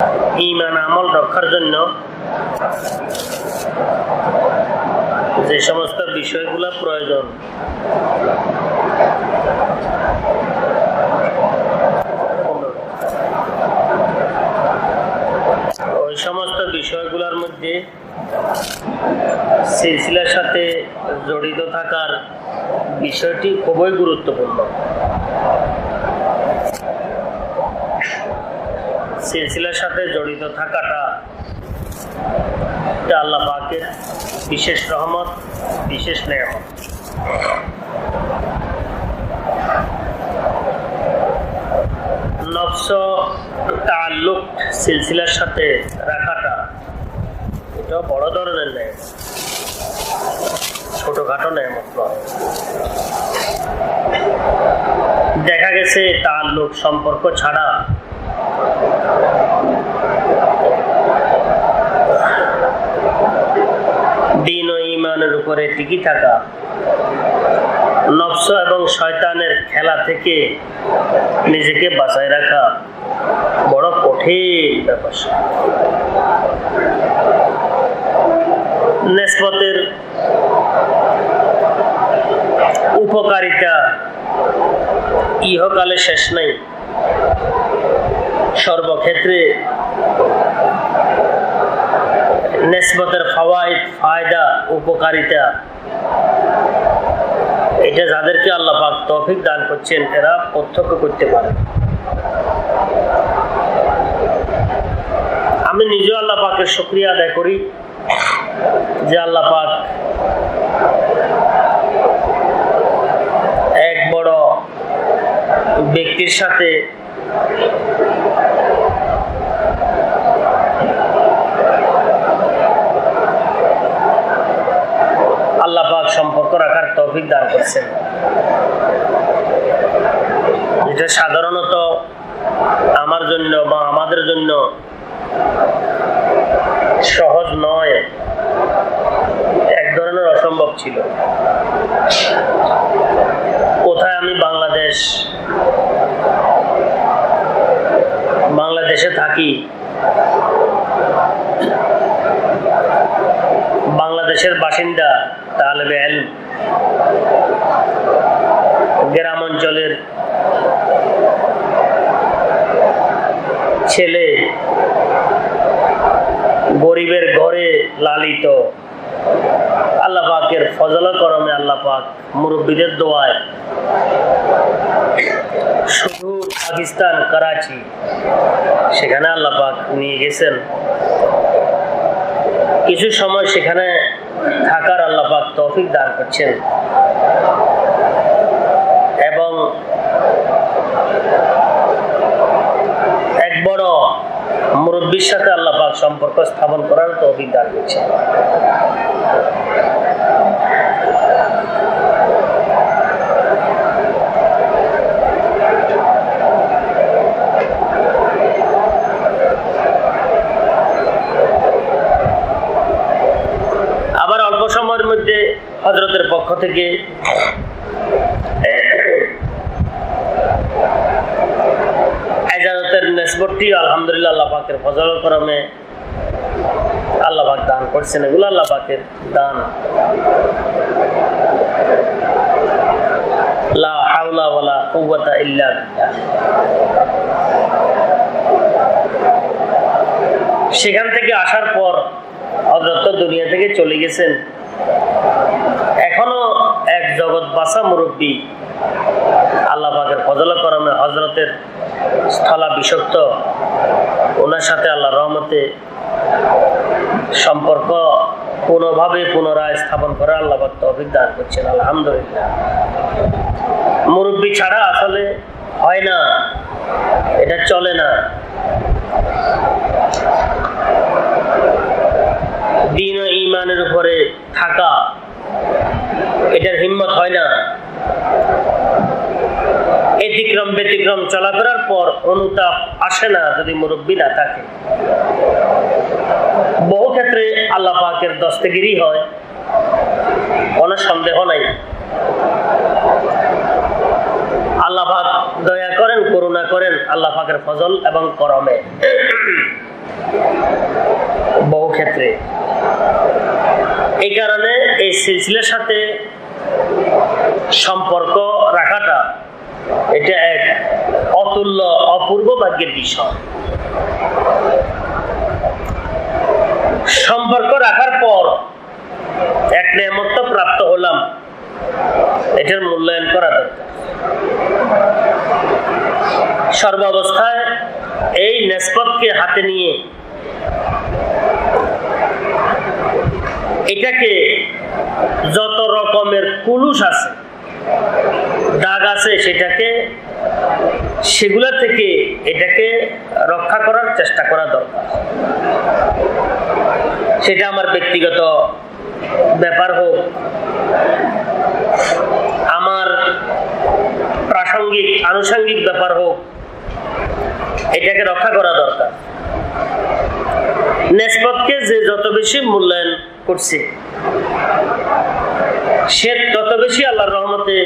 ঈমান আমল রক্ষার জন্য যে সমস্ত বিষয়গুলো প্রয়োজন ওই সমস্ত বিষয়গুলোর মধ্যে সিলসিলার সাথে জড়িত থাকার বিষয়টি খুবই গুরুত্বপূর্ণ। সিলসিলার সাথে জড়িত থাকাটা আল্লাহ পাকের বিশেষ রহমত, বিশেষ নেয়ামত। নফস তাআল্লুক সিলসিলার সাথে রাখাটা এটা বড় ধরনের নেয়ামত, ছোটখাটো নেয়ামত নয়। দেখা গেছে তাআল্লুক সম্পর্ক ছাড়া দ্বীন ও ঈমানের উপরে টিকে থাকা, নফস এবং শয়তানের খেলা থেকে নিজেকে বাঁচায় রাখা বড় কঠিন ব্যাপার। নেসবতের উপকারিতা ইহকালে শেষ নাই। সর্বক্ষেত্রে নেসবতের ফাওয়াইদ, ফায়দা, উপকারিতা এটা যাদেরকে আল্লাহ পাক তৌফিক দান করছেন এরা প্রত্যক্ষ করতে পারে। আমি নিজেও আল্লাহ পাকের শুকরিয়া আদায় করি যে আল্লাহ পাক এক বড় ব্যক্তির সাথে আল্লাহ পাক সম্পর্ক রাখার তৌফিক দান করছেন। এটা সাধারণত আমার জন্য বা আমাদের জন্য সহজ নয়, এক ধরনের অসম্ভব ছিল। কোথায় আমি বাংলাদেশে থাকি, বাংলাদেশের বাসিন্দা, তালেবে ইলম, গ্রাম অঞ্চলের ছেলে, গরিবের ঘরে লালিত, আল্লাহ পাকের ফজল করমে আল্লাহ পাক মুরব্বীদের দোয়ায় শুধু পাকিস্তান করাচি সেখানে আল্লাহ পাক নিয়ে গেছেন। কিছু সময় সেখানে থাকার আল্লাহ পাক তৌফিক দান করছেন এবং এক বড় মুরব্বীর সাথে আল্লাহ পাক সম্পর্ক স্থাপন করার তৌফিক দান করছেন। আবার অল্প সময়ের মধ্যে হযরতের পক্ষ থেকে ইজাজতের নিসবতটি আলহামদুলিল্লাহ আল্লাহ পাকের ফজল করমে আল্লাহ পাক দান করছেন। এগুলো আল্লাহ পাকের দান। লা হাওলা ওয়ালা কুওয়াতা ইল্লা বিল্লাহ। সেখান থেকে আসার পর হযরত দুনিয়া থেকে চলে গেছেন। এখনো এক জগৎ বাসা মুরব্বী আল্লাহ পাকের ফজল করমে হযরতের স্থলাভিষিক্ত, ওনার সাথে আল্লাহ রহমতে সম্পর্ক কোনোভাবে পুনরায় স্থাপন করে আল্লাহ পাক তৌফিক দান করছেন। আলহামদুলিল্লাহ। মুরব্বী ছাড়া আসলে হয় না, এটা চলে না। দ্বীন ও ঈমানের উপরে থাকা এটার হিম্মত হয় না। ব্যতিক্রম ব্যতিক্রম চলাফেরার পর অনুতাপ আসে না যদি মুরব্বী না থাকে। বহু ক্ষেত্রে আল্লাহ পাকের দস্তগিরি হয়, কোনো সন্দেহ নাই। আল্লাহ পাক দয়া করেন, করুণা করেন আল্লাহ পাকের ফজল এবং করমে। সিলসিলার সাথে সম্পর্ক রাখাটা এটা এক অতুল্য অপূর্ব ভাগ্যের বিষয়। সম্পর্ক রাখার পর এক নেয়ামত প্রাপ্ত হলাম, এটার মূল্যায়ন করা দরকার। সর্বাবস্থায় এই নিসবতকে হাতে নিয়ে এটাকে যত রকমের কুলুস আছে, দাগ আছে, সেগুলা থেকে এটাকে রক্ষা করার চেষ্টা করা দরকার। সেটা আমার ব্যক্তিগত ব্যাপার হোক, আমার প্রাসঙ্গিক আনুষঙ্গিক ব্যাপার হোক, এটাকে রক্ষা করা দরকার। নিসবতকে যে যত বেশি মূল্যায়ন করছে, সে তত বেশি আল্লাহর রহমতে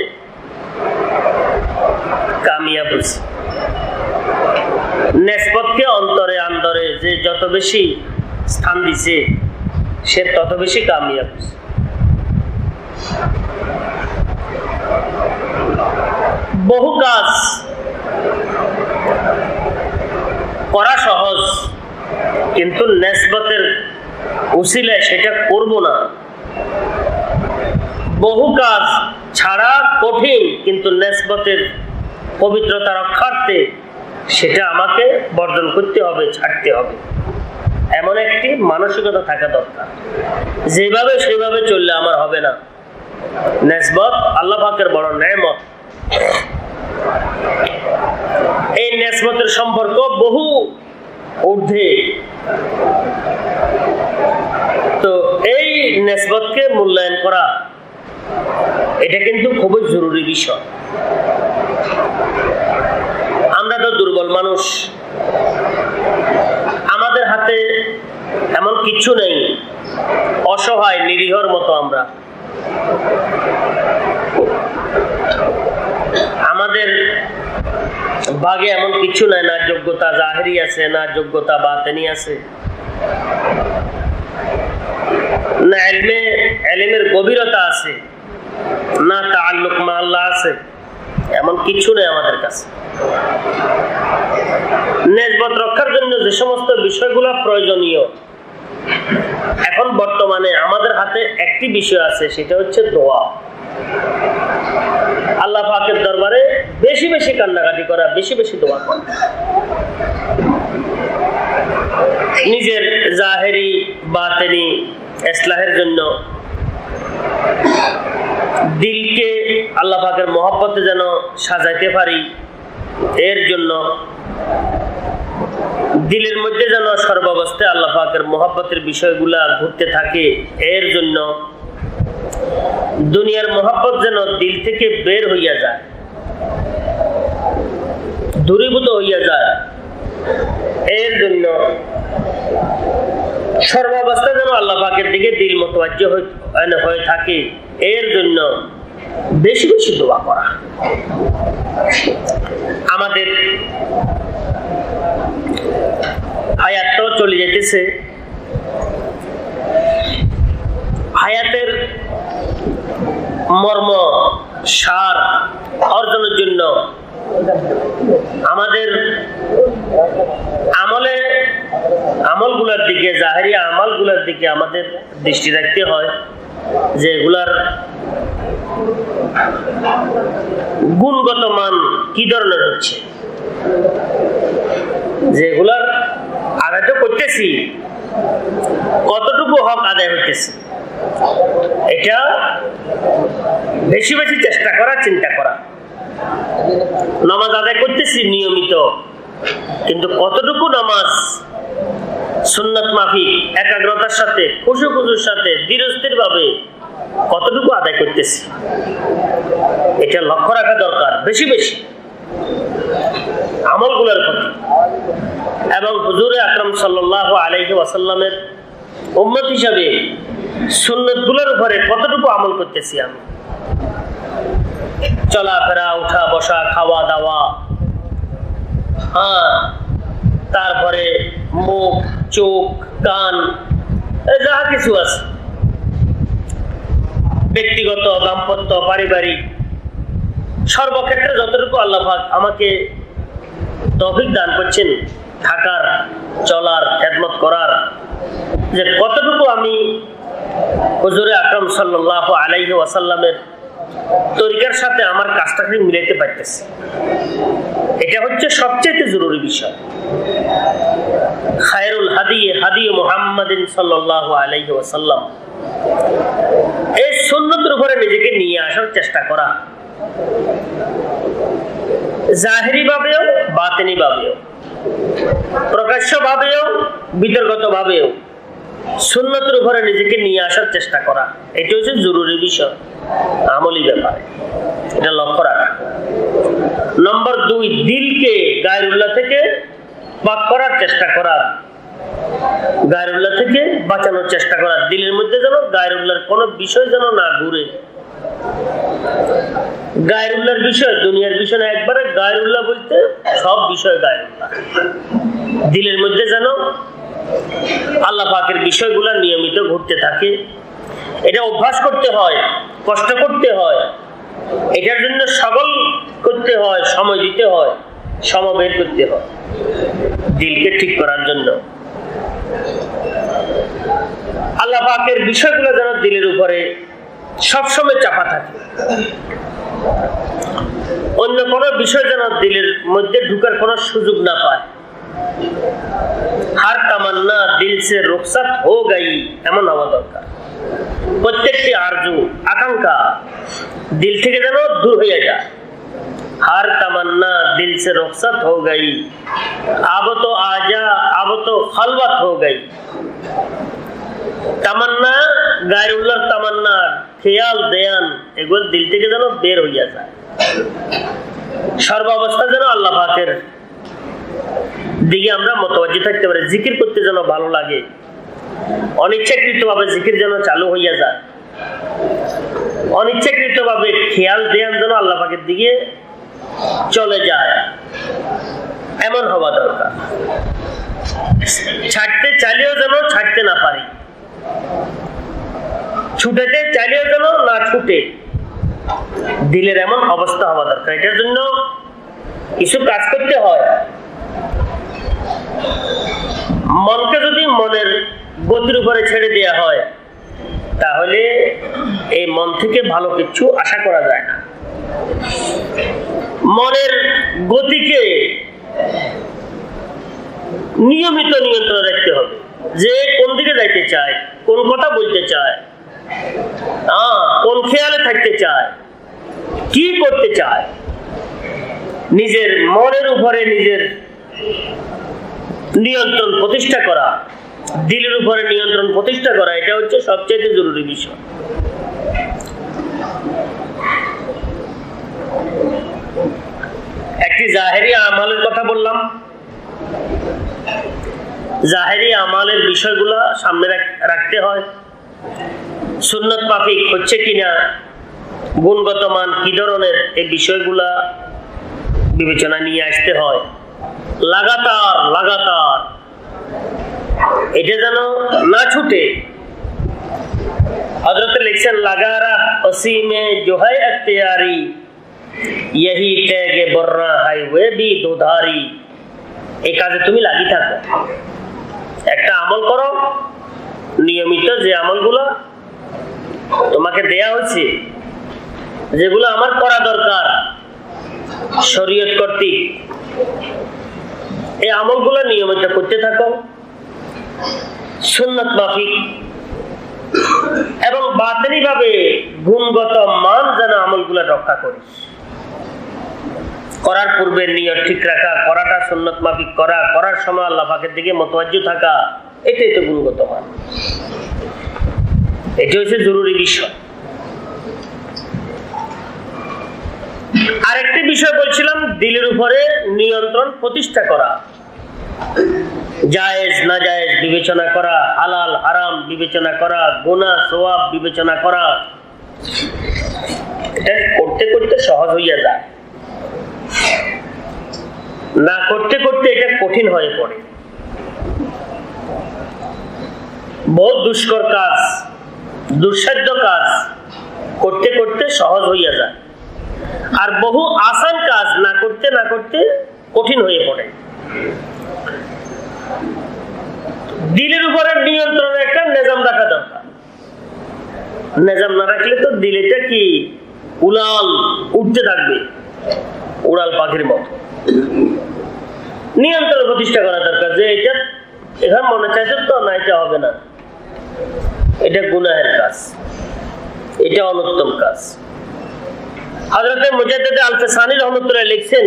কামিয়াব হচ্ছে। নিসবতকে অন্তরে আন্তরে যে যত বেশি স্থান দিছে, সে তত বেশি কামিয়াব হচ্ছে। বহু কাজ করা সহজ, কিন্তু নিসবতের উসিলায় সেটা করব না। বহু কাজ ছাড়া কঠিন, কিন্তু নিসবতের পবিত্রতা রক্ষার্থে সেটা আমাকে বর্জন করতে হবে, ছাড়তে হবে। এমন একটি মানসিকতা থাকা দরকার। যেভাবে সেভাবে চললে আমার হবে না। নিসবত আল্লাহ পাকের বড় নেয়ামত। এই নিসবতের সম্পর্ক বহু ঊর্ধ্বে। তো এই নিসবতকে মূল্যায়ন করা এটা কিন্তু খুবই জরুরি বিষয়। আমরা তো দুর্বল মানুষ, আমাদের হাতে এমন কিছু নেই, অসহায় নিরীহর মতো আমরা। আমাদের ভাগে এমন কিছু নাই, না যোগ্যতা জাহেরি আছে, না যোগ্যতা বাতেনি আছে, না ইলমের গভীরতা আছে, না তাআল্লুক মা আল্লাহ আছে। এমন কিছু নেই আমাদের কাছে। নিসবত রক্ষার জন্য যে সমস্ত বিষয়গুলো প্রয়োজনীয়, এখন বর্তমানে আমাদের হাতে একটি বিষয় আছে, সেটা হচ্ছে দোয়া। আল্লাহ পাকের দরবারে বেশি বেশি কান্নাকাটি করা, বেশি বেশি দোয়া করা। নিজের জাহেরি বাতেনি ইসলাহের জন্য, দিলকে আল্লাহ পাকের মহব্বতে যেন সাজাইতে পারি, এর জন্য দিলের মধ্যে যেন সর্বাবস্থায় আল্লাহ পাকের মহব্বতের বিষয়গুলা ঘুরতে থাকে, এর জন্য দুনিয়ার মহব্বত যেন দিল থেকে বের হইয়া যায়, দূরীভূত হইয়া যায়, এর জন্য সর্বাবস্থায় যেন আল্লাহ পাকের দিকে দিল মুতাওয়াজ্জিহ হয়ে থাকে, এর জন্য বেশি বেশি দোয়া করা। আমাদের হায়াত তো চলে যেতেছে, হায়াতের মর্ম সার অর্জনের জন্য আমাদের আমলগুলোর দিকে, জাহেরি আমলগুলোর দিকে আমাদের দৃষ্টি রাখতে হয়, যে এগুলার গুণগত মান কি ধরনের হচ্ছে, যেগুলার আদায় তো করতেছি, কতটুকু হক আদায় হইতেছে, এটা বেশি বেশি চেষ্টা করা, চিন্তা করা। নামাজ আদায় করতেছি নিয়মিত, কিন্তু কতটুকু নামাজ সুন্নাত মাফিক একাগ্রতার সাথে, খুশুখুশুর সাথে, ধীরস্থির ভাবে কতটুকু আদায় করতেছি, এটা লক্ষ্য রাখা দরকার বেশি বেশি আমলগুলোর প্রতি। এবং হুজুর আকরাম সাল্লাল্লাহু আলাইহি ওয়াসাল্লামের উম্মত হিসাবে সুন্নাতগুলোর উপরে কতটুকু আমল করতেছি আমি। চলাফেরা, উঠা বসা, খাওয়া দাওয়া, তারপরে মুখ, চোখ, কান, যা কিছু আছে, ব্যক্তিগত, দাম্পত্য, পারিবারিক সর্বক্ষেত্রে যতটুকু আল্লাহ পাক আমাকে তৌফিক দান করছেন থাকার, চলার, খেদমত করার, যে কতটুকু আমি হুজুরে আকরাম সাল্লাল্লাহু আলাইহি ওয়াসাল্লামের তরিকার সাথে আমার কাজটাকে মিলাইতে পারতেছি, এটা হচ্ছে সবচেয়ে জরুরি বিষয়। খায়রুল হাদি হাদি মুহাম্মাদিন সাল্লাল্লাহু আলাইহি ওয়াসাল্লাম, এই সুন্নতের উপরে নিজেকে নিয়ে আসার চেষ্টা করা, জাহিরি ভাবেও বাতিনি ভাবেও, প্রকাশ্য ভাবেও বিতর্কত ভাবেও সুন্নতের উপরে নিজেকে নিয়ে আসার চেষ্টা করা, এটা হচ্ছে জরুরি বিষয়, আমলি ব্যাপার, এটা লক্ষ্য রাখা। নম্বর 2, দিলকে গায়রুল্লাহ থেকে পাক করার চেষ্টা করা, গায়রুল্লাহ থেকে বাঁচানোর চেষ্টা করা, দিলের মধ্যে যেন গায়রুল্লাহর কোনো বিষয় যেন না ঘুরে। গায়রুল্লাহর বিষয় দুনিয়ার বিষয় না, একবারে গায়রুল্লাহ বলতে সব বিষয় গায়রুল্লাহ। দিলের মধ্যে যেন আল্লাহ পাকের বিষয়গুলো নিয়মিত ঘুরতে থাকে, এটা অভ্যাস করতে হয়, কষ্ট করতে হয়, এটার জন্য সকল করতে হয়, সময় দিতে হয়, সময় বের করতে হয় দিলকে ঠিক করার জন্য। আল্লাহ পাকের বিষয়গুলো যেন দিলের উপরে সবসময় চাপা থাকে, অন্য কোনো বিষয় যেন দিলের মধ্যে ঢুকার কোনো সুযোগ না পায়। হার তামান্না দিল সে রুখসাত হো গাই, এমন হওয়া দরকার। প্রত্যেকটি আরজু, আকাঙ্ক্ষা দিল থেকে যেন দূর হয়ে যায়। হার তামান্না দিল সে রুখসাত হো গাই, আব তো আজা আব তো খালওয়াত হো গাই। তামান্না, গায়রুল্লাহর তামান্না, খেয়াল, দেয়ান, এগুলো দিল থেকে যেন বের হইয়া যায়। সর্বাবস্থা যেন আল্লাহ পাকের দিকে আমরা মতওয়াজ্জি থাকতে পারি, জিকির করতে যেন ভালো লাগে, অনিচ্ছাকৃত ভাবে জিকির যেন চালু হইয়া যায়, অনিচ্ছাকৃত ভাবে খেয়াল দেয়ান যেন আল্লাহ পাকের দিকে চলে যায়, এমন হওয়া দরকার। ছাড়তে চাইলেও যেন ছাড়তে না পারি, ছুটাতে চাইলেও যেন না ছুটে, দিলের এমন অবস্থা হওয়া দরকার। এটার জন্য কিছু কাজ করতে হয়। মনকে যদি মনের গতির উপরে ছেড়ে দেওয়া হয়, তাহলে এই মন থেকে ভালো কিছু আশা করা যায় না। মনের গতিকে নিয়মিত নিয়ন্ত্রণ রাখতে হবে, যে কোন দিকে যাইতে চায়, কোন কথা বলতে চায়, কোন খেয়ালে থাকতে চায়, কি করতে চায়। নিজের মনের উপরে নিজের নিয়ন্ত্রণ প্রতিষ্ঠা করা, দিলের উপরে নিয়ন্ত্রণ প্রতিষ্ঠা করা, এটা হচ্ছে সবচেয়ে জরুরি বিষয়। একটি জাহেরি আমালের কথা বললাম, জাহেরি আমালের বিষয়গুলো সামনে রাখতে হয়। সুন্নত মাফিক হচ্ছে কিনা, গুণগত মান কি ধরনের, এই বিষয়গুলা বিবেচনা নিয়ে আসতে হয়। লাগাতার লাগাতার এটা যেন না ছুটে। হযরত লিখছেন, লাগারা ওসিমে जो है अख्तियारी यही तेगे बर्रा है वे भी दुधारी। এই কাজে তুমি লাগি থাকো, একটা আমল করো নিয়মিত, যে আমলগুলো তোমাকে দেয়া হয়েছে, যেগুলো আমার করা দরকার শরীয়ত কর্তৃক, এই আমলগুলো নিয়মিত করতে থাকো সুন্নত মাফিক, এবং বাতিনি ভাবে গুণগত মান যেন আমলগুলো রক্ষা করিস। করার পূর্বে নিয়ত ঠিক রাখা, করাটা সুন্নত মাফিক করা, করার সময় আল্লাহ পাকের দিকে মুতাওয়াজ্জিহ থাকা, এটাই তো গুণগত মান, এটা হচ্ছে জরুরি বিষয়। আরেকটি বিষয় বলছিলাম, দিলের উপরে নিয়ন্ত্রণ প্রতিষ্ঠা করা, জায়েজ না জায়েজ বিবেচনা করা, হালাল হারাম বিবেচনা করা, গুনাহ সওয়াব বিবেচনা করা। এটা করতে করতে সহজ হইয়া যায়, না করতে করতে এটা কঠিন হয়ে পড়ে। বহুত দুষ্কর কাজ, দুঃসাধ্য কাজ, করতে করতে সহজ হইয়া যায়, আর বহু আসান কাজ না করতে না করতে কঠিন হয়ে পড়ে। দিলের উপরে নিয়ন্ত্রণের একটা নিজাম রাখা দরকার। নিজাম না রাখলে তো দিলেটা কি উড়াল উঠতে থাকবে, উড়াল পাখির মতো। নিয়ন্ত্রণ প্রতিষ্ঠা করা দরকার, যে এটা এখানে মনে চাইছে তো না, এটা হবে না, এটা গুনাহের কাজ, এটা অনুত্তম কাজ। হযরত মুজাদ্দিদ আল-ফিসানি রাহমাতুল্লাহ লিখছেন,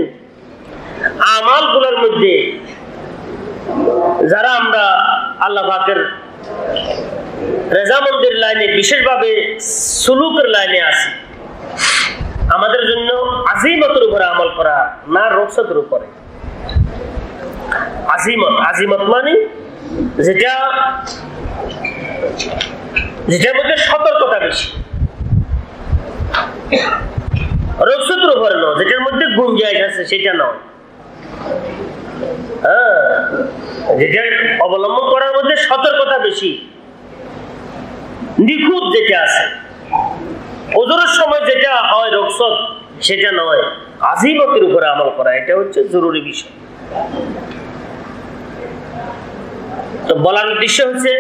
আমালগুলোর মধ্যে যারা আমরা আল্লাহ পাকের রেজামন্দির লাইনে, বিশেষভাবে সুলুকের লাইনে আছি, আমাদের জন্য আজিমতের উপরে আমল করা, না রুখসতের উপরে। আজিমত, আজিমত মানে যেটার মধ্যে সতর্কতা বেশি, রুখসতের উপরে নয়, যেটার মধ্যে গুঞ্জাইশ আছে সেটা নয়। যেটা অবলম্বন করার মধ্যে সতর্কতা বেশি, নিখুঁত যেটা আছে, ওজোরের সময় যেটা হয় রুখসত সেটা নয়, আজিমতের উপরে আমল করা, এটা হচ্ছে জরুরি বিষয়। তো বলার উদ্দেশ্য হচ্ছে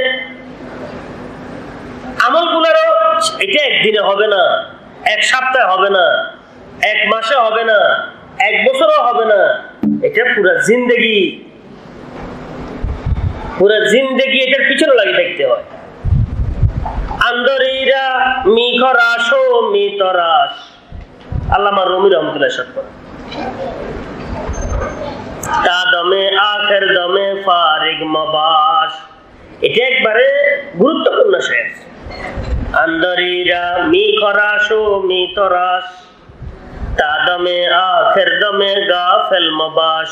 আমলগুলোরও এটা একদিনে হবে না, এক সপ্তাহে হবে না, এক মাসে হবে না, এক বছরও হবে না, এটা পুরা জিন্দেগি এটার পিছনে লাগিয়ে থাকতে হয়। আন্দরিরা মি খরাস ও মি তরাস, আল্লামা রুমি রহমতুল্লাহ সাহেব। তা দমে আখের দমে ফারিগ মবাস, এটা একবারে গুরুত্বপূর্ণ শেষ। আন্দরিরা মি খরাস ও মি তরাস, তা দমে আখের দমে গাফেল মবাস,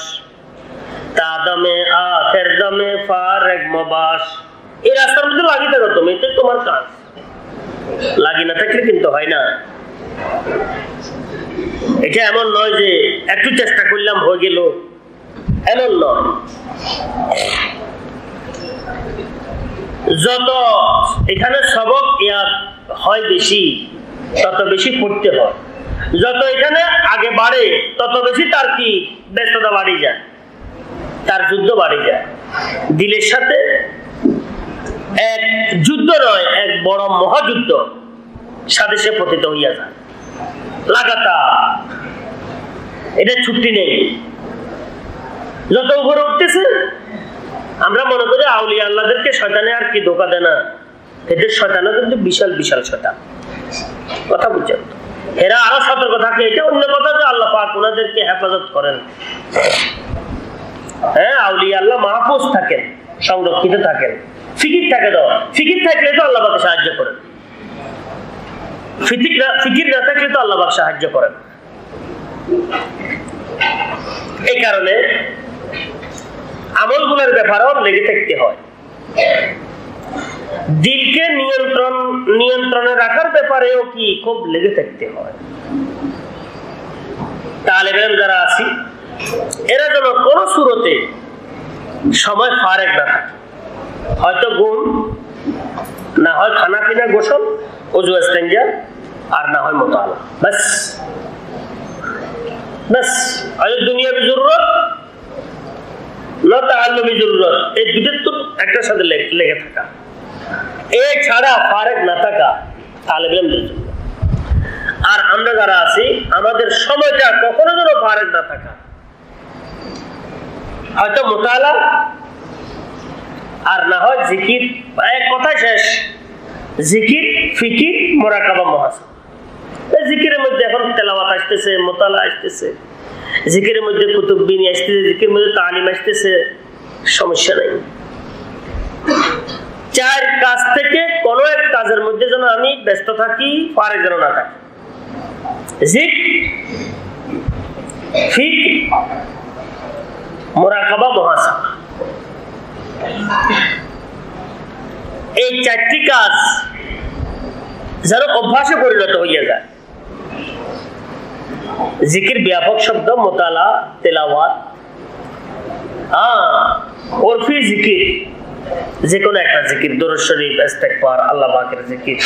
তা দমে আখের দমে ফারিগ মবাস। এই রাস্তার মধ্যে লাগিয়ে থাকো তুমি, এটা তোমার কাজ। লাগি না থাকলে কিন্তু হয় না। এটা এমন নয় যে একটু চেষ্টা করলাম হয়ে গেল, এমন নয়। যত এখানে সবক হয় বেশি, তত বেশি পড়তে হয়। যত এখানে আগে বাড়ে তত বেশি তার কি ব্যস্ততা বাড়ি যায়, তার যুদ্ধ বাড়ি যায়। দিলের সাথে এক যুদ্ধ নয়, এক বড় মহাযুদ্ধ সাথে সে পতিত হইয়া যায় লাগাতার, এটা ছুটি নেই। যত উপরে উঠতেছে আমরা মনে করি আউলিয়া আল্লাহদেরকে শয়তানে আর কি ধোকা দেয় না, এদের শয়তানও কিন্তু বিশাল বিশাল শয়তান। কথা বুঝছেন? এরা আরো সতর্ক থাকে, এটা অন্য কথা যে আল্লাহ পাক ওনাদেরকে হেফাজত করেন। হ্যাঁ, আউলিয়া আল্লাহ মাহফুজ থাকেন, সংরক্ষিত থাকেন, ফিকির থাকে। তো ফিকির থাকলে তো আল্লাহ পাকে সাহায্য করেন, ফিকির না থাকলে তো আল্লাহ পাক সাহায্য করেন। এই কারণে আমলগুলোর ব্যাপারেও লেগে থাকতে হয়। দিলকে নিয়ন্ত্রণে রাখার ব্যাপারেও কি খুব লেগে থাকতে হয়। তালেব ইলম যারা আছি, এরা যেন কোন সুরতে সময় ফারেক না থাকে। হয়তো ঘুম, না হয় খানা পিনা, গোসল, ওযু ইস্তেঞ্জা, আর না হয় মুতালা, বাস। আর দুনিয়াবি জরুরত না তাআল্লুমি জরুরত, এই দুটোর তো একটার সাথে লেগে থাকা, এছাড়া ফারেক না থাকা তালেব ইলমদের জন্য। আর আমরা যারা আছি, আমাদের সময়টা কখনো যেন ফারেক না থাকা, হয়তো মুতালা আর না হয় জিকির। এক কথা শেষ, জিকির, ফিকির, মুরাকাবা, মুহাসাবা। এই জিকিরের মধ্যে এখন তেলাওয়াত আসতেছে, মুতালা আসতেছে, জিকিরের মধ্যে কুতুব বিনি আসতেছে, জিকিরের মধ্যে তালিম আসতেছে, সমস্যা নাই। চার কাজ থেকে কোনো এক কাজের মধ্যে যেন আমি ব্যস্ত থাকি, ফারেক যেন না থাকি। জিকির, ফিকির, মুরাকাবা, মুহাসাবা, এই চারটি কাজ যেন অভ্যাসে পরিণত হইয়া যায়। জিকির ব্যাপক শব্দ, মুতালা, তেলাওয়াত, ওরফি জিকির, যে কোনো একটা জিকির, দরুদ শরীফ, ইস্তেগফার, আল্লাহ পাকের জিকির,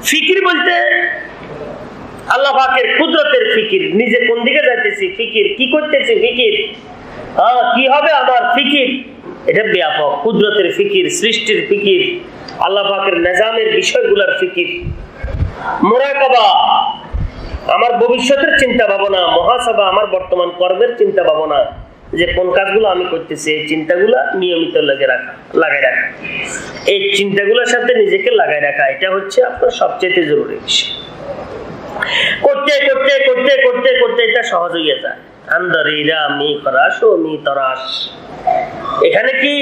ফিকির বলতে আল্লাহ পাকের কুদরতের ফিকির, নিজে কোন দিকে যাইতেছি ফিকির, কি করতেছি ফিকির, কি হবে আমার ফিকির, এটা ব্যাপক। কুদরতের ফিকির, সৃষ্টির ফিকির, আল্লাহ পাকের নিজামের বিষয়গুলোর ফিকির। মুরাকাবা আমার ভবিষ্যতের চিন্তা ভাবনা, মুহাসাবা আমার বর্তমান কর্মের চিন্তা ভাবনা, যে কোন কাজগুলো আমি করতেছি এই চিন্তাগুলো নিয়মিত লাগাই রাখা, এই চিন্তাগুলোর সাথে নিজেকে লাগাই রাখা, এটা হচ্ছে আপনার সবচেয়ে জরুরি বিষয়। করতে করতে করতে করতে করতে এটা সহজ হয়ে যায়। আন্দারিরা মি খরাস ও মি তরাস, এখানে কি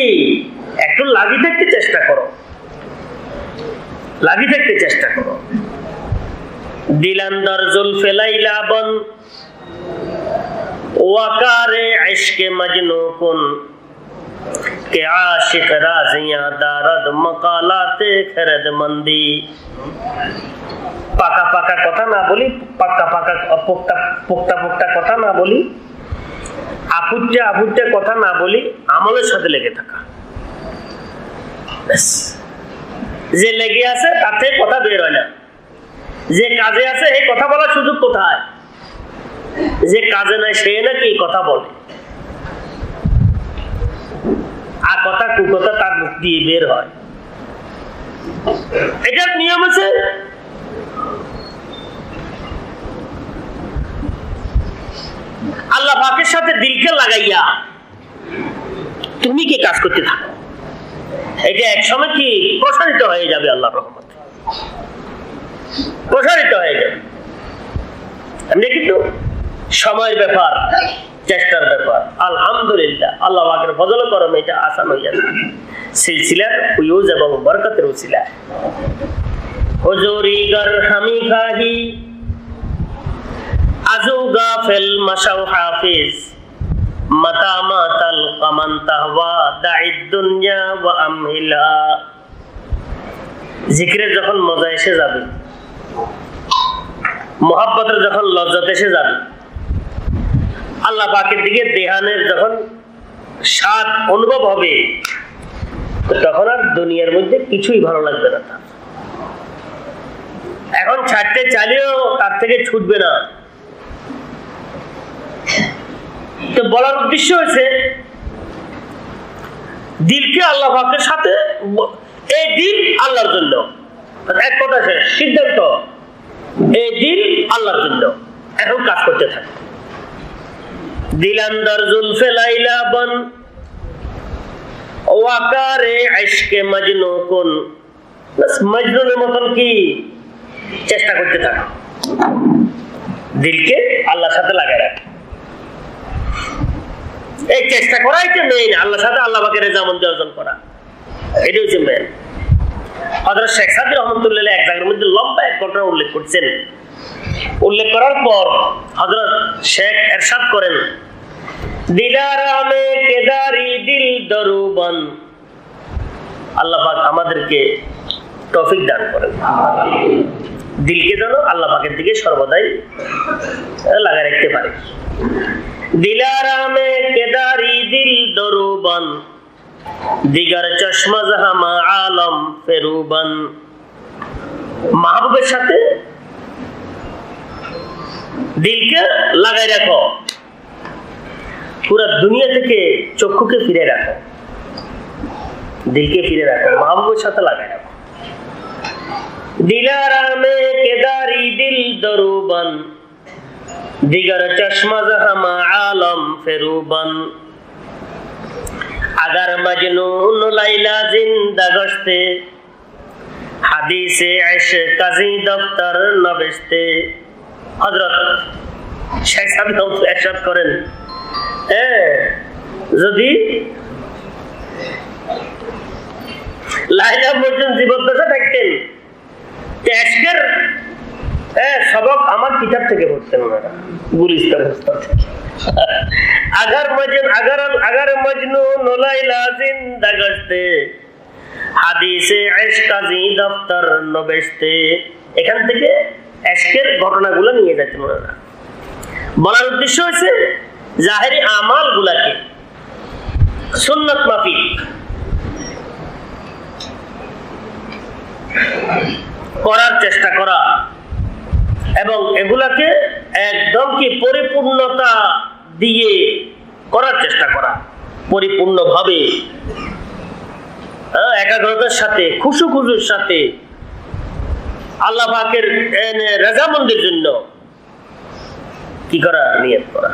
একটু লাগি থাকতে চেষ্টা করো, লাগি থাকতে চেষ্টা করো। দিলান্দার জুলফে লাইলা বন ওয়াকারে ইশকে মজনু কুন কে আশিক রাজিয়া দারদ মকালাতে খরদ মন্দি। পাকা পাকা কথা না বলি, পাকা পাকা পোক্তা পোক্তা পোক্তা কথা না বলি, আপুট্টা আপুট্টা কথা না বলি, আমলের সাথে লেগে থাকা। যে লেগে আছে তাতে কথা বের হয় না, যে কাজে আছে এই কথা বলার সুযোগ কোথায়? যে কাজে নাই সে নাকি কথা বলে, আর কথা কুকথা তার মুখ দিয়ে বের হয়। এটার নিয়ম আছে। আল্লাহ পাকের সাথে দিলকে লাগাইয়া তুমি কি কাজ করতে থাকো, এটা একসময় কি প্রসারিত হয়ে যাবে, আল্লাহর রহমতে প্রসারিত হয়ে যাবে। আমরা কিন্তু সময়ের ব্যাপার, চেষ্টার ব্যাপার। আলহামদুলিল্লাহ আল্লাহ পাকের ফজল করম এটা আসান হয়ে যাবে সিলসিলার ফুয়ুজ এবং বরকতের উসিলা। হুজুরি গর হামি খাহি আজু গাফিল মাশাউ হাফিজ মাতা মাতাল কামান তাহওয়া দাঈদ দুনিয়া ওয়া আমহিলা। জিকিরের যখন মজা এসে যাবে, মোহাব্বতের যখন লজ্জত এসে যাবে, আল্লাহ পাকের দিকে দেহানের যখন স্বাদ অনুভব হবে, তখন আর দুনিয়ার মধ্যে কিছুই ভালো লাগবে না। এখন ছাড়তে চাইলেও তার থেকে ছুটবে না। তো বলার উদ্দেশ্য হয়েছে দিলকে আল্লাহ পাকের সাথে, এই দিল আল্লাহর জন্য, এক কথা শেষ, সিদ্ধান্ত এই দিল আল্লাহর জন্য। এখন কাজ করতে থাকে। দিলান্দার জুলফে লাইলা বন ওয়াকারে ইশকে মজনু কুন, বাস মজনুনের মতন কি চেষ্টা করতে থাকে, দিলকে আল্লাহর সাথে লাগায় রাখে। এই চেষ্টা করাই তো মেইন, আল্লাহর সাথে আল্লাহ পাকের রেজামন্দি অর্জন করা, এটা হচ্ছে মেইন। হযরত শেখ সাদি রহমাতুল্লাহ এক জায়গার মধ্যে লম্বা এক ঘটনা উল্লেখ করছেন। উল্লেখ করার পর হযরত শেখ ইরশাদ করেন, দিলারামে কেদারি দিল দরুবন। আল্লাহ পাক আমাদেরকে তৌফিক দান করেন, দিলকে যেন আল্লাহ পাকের দিকে সর্বদাই লাগায় রাখতে পারে। দিলারামে কেদারি দিল দরুবন দিগার চশমা জাহামা আলম ফেরুবন। মাহবুবের সাথে দিলকে লাগাই রাখো, পুরো দুনিয়া থেকে চক্ষুকে ফিরে রাখো, দিলকে ফিরে রাখো, মাহবুবের সাথে লাগাই রাখো। দিলারামে কেদারি দিল দরুবন দিগার চশমা জাহামা আলম ফেরুবন। अगर मजनून लैला जिंदा गश्ते হাদিসে ইশক কাজী দফতর নবেশতে। হযরত শেখ সাদি ইরশাদ করেন, যদি লাইলা মজনুন জীবদ্দশা থাকতেন, ইশকের সবক আমার কিতাব থেকে পড়তেন ওনারা, গুলিস্তান থেকে। अगर मजनून लैला जिंदा गश्ते হাদিসে ইশক কাজী দফতর নবেশতে। এখান থেকে ইশকের ঘটনাগুলো নিয়ে যাচ্ছেন ওনারা। বলার উদ্দেশ্য হচ্ছে জাহেরি আমালগুলোকে সুন্নাত মাফিক করার চেষ্টা করা এবং এগুলাকে একদম কি পরিপূর্ণতা দিয়ে করার চেষ্টা করা, পরিপূর্ণভাবে একাগ্রতার সাথে খুশুর সাথে আল্লাহ পাকের রাজামন্দির জন্য কি করা, নিয়ত করা।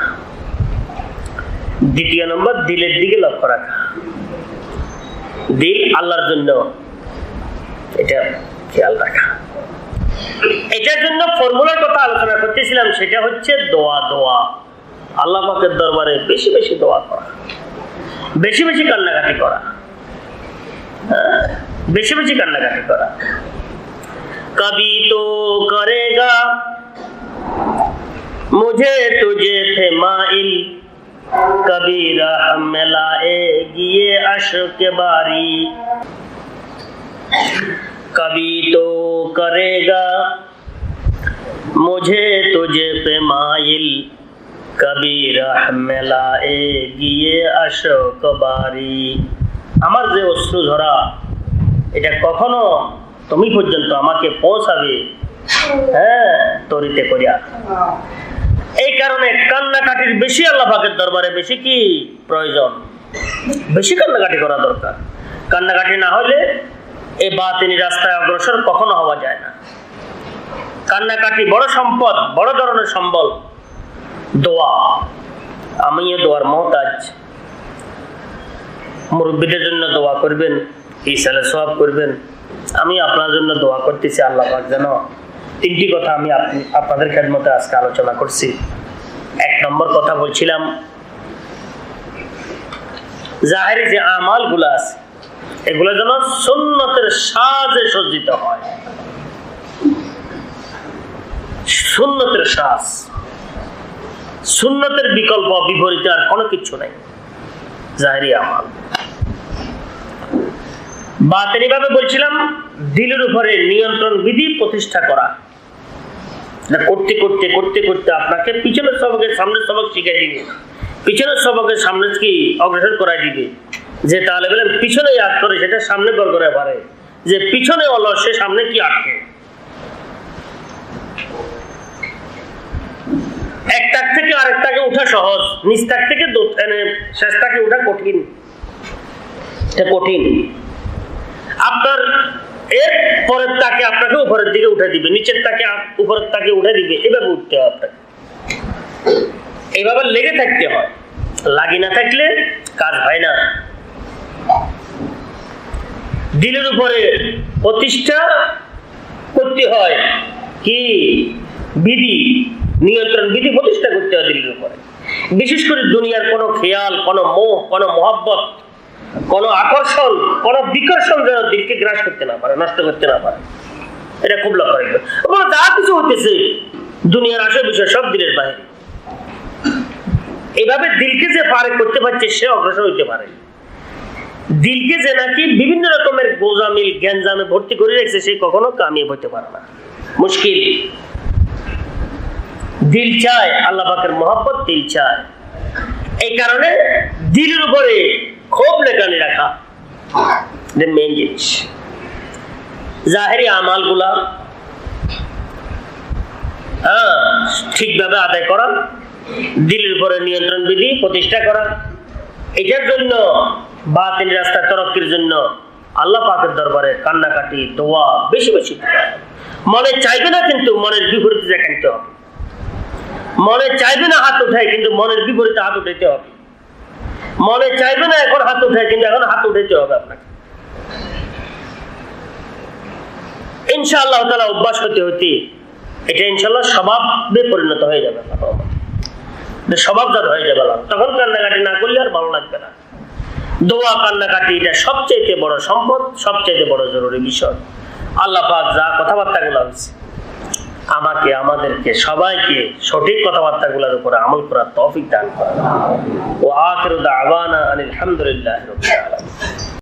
দ্বিতীয় নম্বর, দিলের দিকে লক্ষ্য রাখা, দিল আল্লাহর জন্য, এটা খেয়াল রাখা। এটার জন্য ফর্মুলার কথা আলোচনা করতেছিলাম, সেটা হচ্ছে দোয়া। দোয়া আল্লাহ পাকের দরবারে বেশি বেশি দোয়া করা, বেশি বেশি কান্নাকাটি করা, বেশি বেশি কান্নাকাটি করা। কবি তো করেগা মুঝে তুঝে थे माइल कभी राह में लाएगी ये अश्क बारी कभी तो करेगा मुझे तुझे पे माइल कभी राह में लाएगी ये अश्क बारी। আমার যে অশ্রু ঝরা এটা কখনো তুমি পর্যন্ত আমাকে পৌঁছাবে তরিতে করিয়া। এই কারণে কান্নাকাটির বেশি আল্লাহ পাকের দরবারে বেশি কি প্রয়োজন, বেশি কান্নাকাটি করা দরকার। কান্নাকাটি না হলে এই বাতিনি রাস্তায় অগ্রসর কখনো হওয়া যায় না। কান্নাকাটি বড় সম্পদ, বড় ধরনের সম্বল। দোয়া, আমি এ দোয়ার মহতাজ। মুরব্বীদের জন্য দোয়া করবেন, ইসালে সওয়াব করবেন। আমি আপনার জন্য দোয়া করতেছি, আল্লাহ পাক যেন তিনটি কথা আমি আপনাদের খেদমতে আজকে আলোচনা করছি। এক নম্বর কথা বলছিলাম, জাহেরি যে আমাল গুলা আছে এগুলো যেন সুন্নতের সাজে সজ্জিত হয়। সুন্নতের সাজ, সুন্নতের বিকল্প বিপরীতে আর কোনো কিছু নাই জাহেরি আমাল। বাতিনি ভাবে বলছিলাম, দিলের উপরে নিয়ন্ত্রণ বিধি প্রতিষ্ঠা করা। করতে করতে করতে করতে আপনাকে পিছনের সবকের সামনের সবক শিখিয়ে দিবে, পিছনের সবকের সামনে কি অগ্রসর করাই দিবে। যে তাহলে বলে পিছনে ইয়াদ করে সেটা সামনে গড় করে পারে, যে পিছনে অলস সে সামনে কি আটকে। একটাক থেকে আরেকটাকে উঠা সহজ, নিচটাক থেকে শেষটাকে উঠা কঠিন। এটা কঠিন। আপনার এর পরের তাকে আপনাকে উপরের দিকে উঠে দিবে, নিচের তাকে উপরের তাকে উঠে দিবে, এভাবে উঠতে হয় আপনাকে। এইভাবে লেগে থাকতে হয়, লাগি না থাকলে কাজ হয় না। দিলের উপরে প্রতিষ্ঠা করতে হয় কি বিধি, নিয়ন্ত্রণ বিধি প্রতিষ্ঠা করতে হয় দিলের উপরে। বিশেষ করে দুনিয়ার কোনো খেয়াল, কোনো মোহ, কোনো মহব্বত, কোন আকর্ষণ, কোন বিকর্ষণ যেন দিলকে গ্রাস করতে না পারে, নষ্ট করতে না পারে। এটা খুব লক্ষ্য রাখবে। যা কিছু হইতেছে দুনিয়ার আসে বিষয় সব দিলের বাইরে। এইভাবে দিলকে যে পারে করতে পারছে সে অগ্রসর হইতে পারে। দিলকে যে নাকি বিভিন্ন রকমের গোজামিল জ্ঞানজামে ভর্তি করে রাখছে সে কখনো কামিয়াব হতে পারে না, মুশকিল। দিল চায় আল্লাহ পাকের মহব্বত, দিল চায়। এই কারণে দিলের উপরে খুব লেখানি রাখা মেন জিনিস। জাহেরি আমাল গুলা ঠিকভাবে আদায় করা, দিলের উপরে নিয়ন্ত্রণ বিধি প্রতিষ্ঠা করা। এটার জন্য বাতিল রাস্তা তরক্কির জন্য আল্লাহ পাকের দরবারে কান্নাকাটি, দোয়া বেশি বেশি। মনে চাইবে না কিন্তু মনের বিপরীতে দেখাইতে হবে। মনে চাইবে না হাত উঠায় কিন্তু মনের বিপরীতে হাত উঠাইতে হবে। মনে চাইবে না এখন হাত উঠায় কিন্তু এখন হাত উঠাইতে হবে আপনাকে। ইনশাআল্লাহ তাআলা অভ্যাস হতে হতে এটা ইনশাআল্লাহ স্বভাবে পরিণত হয়ে যাবে, স্বভাবজাত হয়ে যাবে। তখন কান্নাকাটি না করলে আর ভালো লাগবে না। দোয়া কান্নাকাটি এটা সবচেয়ে বড় সম্পদ, সবচেয়ে বড় জরুরি বিষয়। আল্লাহ পাক যা কথাবার্তাগুলো হয়েছে আমাকে, আমাদেরকে, সবাইকে সঠিক কথাবার্তাগুলোর উপরে আমল করার তৌফিক দান করেন। ওয়া আখিরু দাওয়ানা আলহামদুলিল্লাহি রাব্বিল আলামিন।